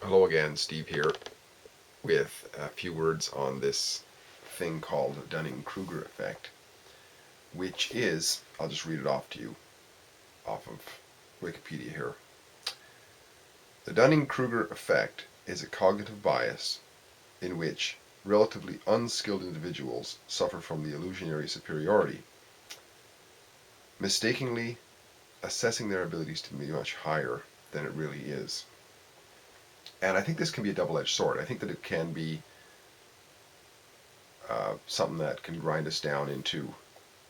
Hello again, Steve here, with a few words on this thing called the Dunning-Kruger effect, which is, I'll just read it off to you, off of Wikipedia here. The Dunning-Kruger effect is a cognitive bias in which relatively unskilled individuals suffer from the illusionary superiority, mistakenly assessing their abilities to be much higher than it really is. And I think this can be a double-edged sword. I think that it can be something that can grind us down into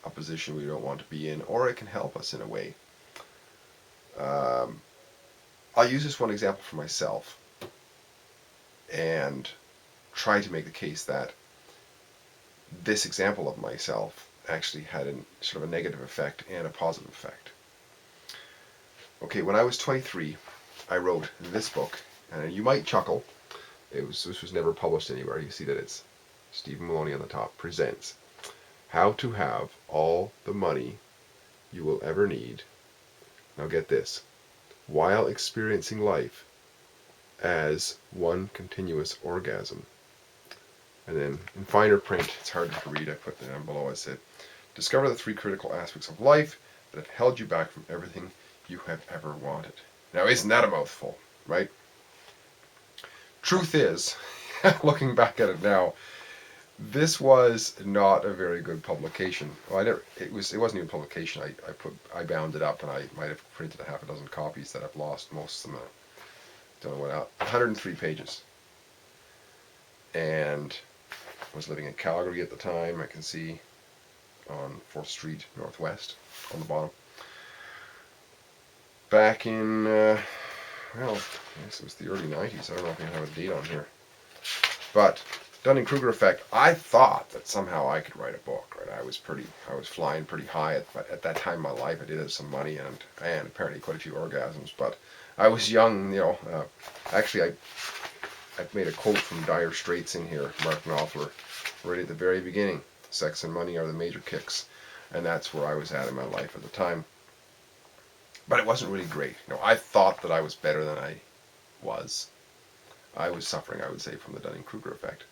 a position we don't want to be in, or it can help us in a way. Um, I'll use this one example for myself and try to make the case that this example of myself actually had sort of a negative effect and a positive effect. Okay, when I was 23, I wrote this book, and you might chuckle. This was never published anywhere. You see that it's Stephen Maloney on the top, presents How to Have All the Money You Will Ever Need. Now get this. While experiencing life as one continuous orgasm. And then in finer print, it's harder to read, I put that down below. I said, discover the 3 critical aspects of life that have held you back from everything you have ever wanted. Now, isn't that a mouthful, right? Truth is, looking back at it now, this was not a very good publication. Well, it wasn't even a publication. I bound it up, and I might have printed a half a dozen copies that I've lost most of them. Don't know what out. 103 pages. And I was living in Calgary at the time. I can see on 4th Street Northwest on the bottom. Back in, well, I guess it was the early 90s. I don't know if I have a date on here. But Dunning-Kruger effect, I thought that somehow I could write a book, right? I was flying pretty high at that time in my life. I did have some money and apparently quite a few orgasms, but I was young, actually I've made a quote from Dire Straits in here, Mark Knopfler, right at the very beginning. Sex and money are the major kicks, and that's where I was at in my life at the time. But it wasn't really great. I thought that I was better than I was. I was suffering, I would say, from the Dunning-Kruger effect.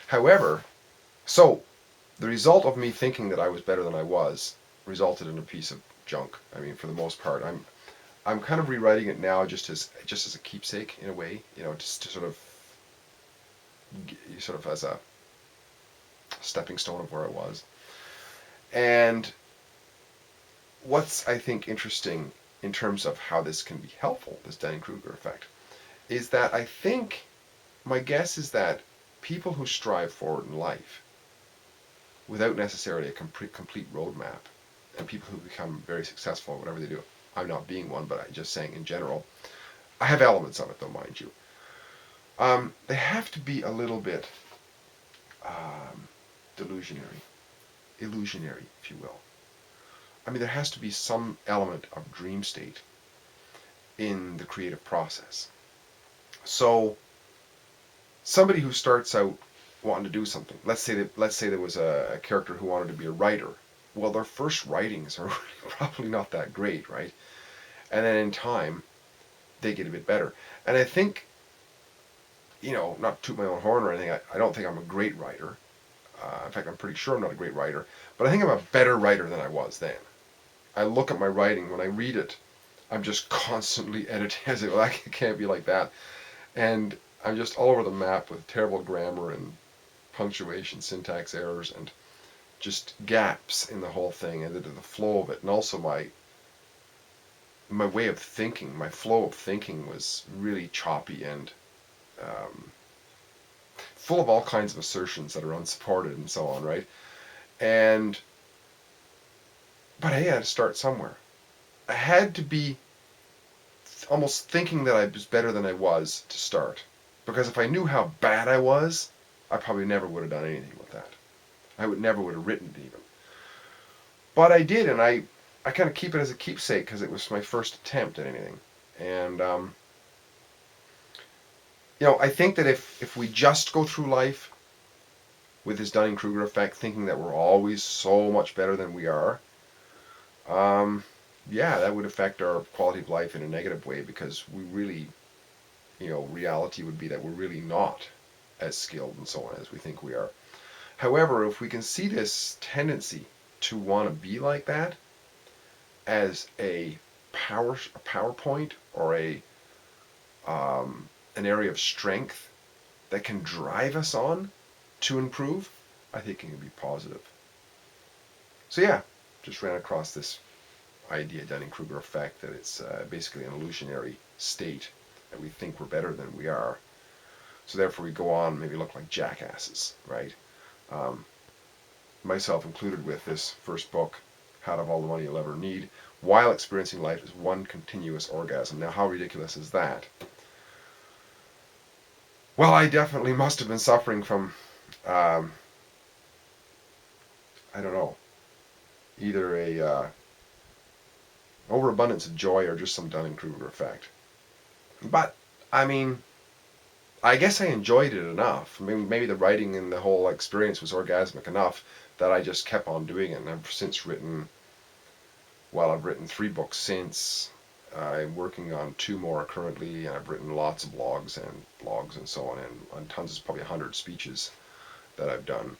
However, so the result of me thinking that I was better than I was resulted in a piece of junk. I mean, for the most part, I'm kind of rewriting it now just as a keepsake in a way, just to sort of as a stepping stone of where I was. And what's, I think, interesting in terms of how this can be helpful, this Dunning-Kruger effect, is that I think, my guess is that people who strive forward in life without necessarily a complete roadmap, and people who become very successful at whatever they do, I'm not being one, but I'm just saying in general, I have elements of it though, mind you. They have to be a little bit illusionary, if you will. I mean, there has to be some element of dream state in the creative process. So, somebody who starts out wanting to do something, let's say there was a character who wanted to be a writer. Well, their first writings are probably not that great, right? And then in time, they get a bit better. And I think, not to toot my own horn or anything, I don't think I'm a great writer. In fact, I'm pretty sure I'm not a great writer. But I think I'm a better writer than I was then. I look at my writing, when I read it, I'm just constantly editing. I say, well, that can't be like that. And I'm just all over the map with terrible grammar and punctuation, syntax errors, and just gaps in the whole thing and the flow of it. And also my way of thinking, my flow of thinking was really choppy and full of all kinds of assertions that are unsupported and so on, right? But I had to start somewhere. I had to be almost thinking that I was better than I was to start. Because if I knew how bad I was, I probably never would have done anything with that. I never would have written it even. But I did, and I kind of keep it as a keepsake because it was my first attempt at anything. And, I think that if we just go through life with this Dunning-Kruger effect, thinking that we're always so much better than we are, yeah, that would affect our quality of life in a negative way because we really reality would be that we're really not as skilled and so on as we think we are. However, if we can see this tendency to want to be like that as a power point or an area of strength that can drive us on to improve, I think it can be positive. So yeah, just ran across this idea, Dunning-Kruger effect, that it's basically an illusionary state that we think we're better than we are. So therefore we go on, maybe look like jackasses, right? Um, myself included with this first book, How to Have All the Money You'll Ever Need, while experiencing life as one continuous orgasm. Now how ridiculous is that? Well, I definitely must have been suffering from, um, I don't know, either a overabundance of joy or just some Dunning-Kruger effect. But, I mean, I guess I enjoyed it enough. Maybe the writing and the whole experience was orgasmic enough that I just kept on doing it. And I've since written, well, I've written 3 books since. I'm working on 2 more currently, and I've written lots of blogs and so on, and tons, probably 100 speeches that I've done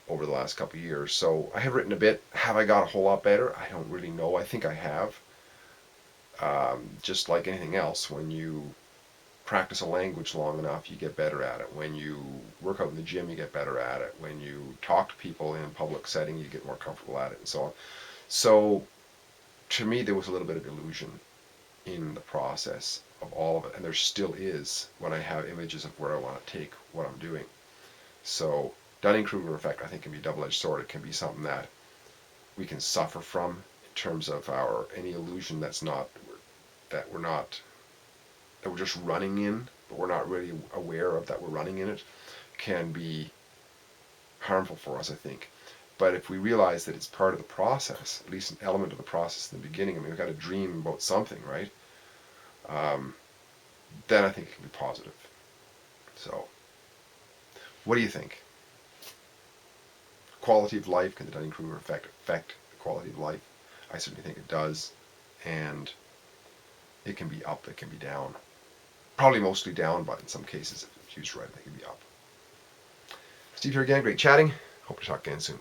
over the last couple of years. So I have written a bit. Have I got a whole lot better? I don't really know. I think I have. Just like anything else, when you practice a language long enough, you get better at it. When you work out in the gym, you get better at it. When you talk to people in a public setting, you get more comfortable at it, and so on. So to me, there was a little bit of illusion in the process of all of it, and there still is when I have images of where I want to take what I'm doing. So Dunning-Kruger effect, I think, can be a double-edged sword. It can be something that we can suffer from in terms of any illusion that we're just running in, but we're not really aware of that we're running in it, can be harmful for us, I think. But if we realize that it's part of the process, at least an element of the process in the beginning, I mean, we've got to dream about something, right? Then I think it can be positive. So, what do you think? Quality of life, can the Dunning-Kruger effect affect the quality of life? I certainly think it does. And it can be up, it can be down. Probably mostly down, but in some cases, if it's used right, it can be up. Steve here again, great chatting. Hope to talk again soon.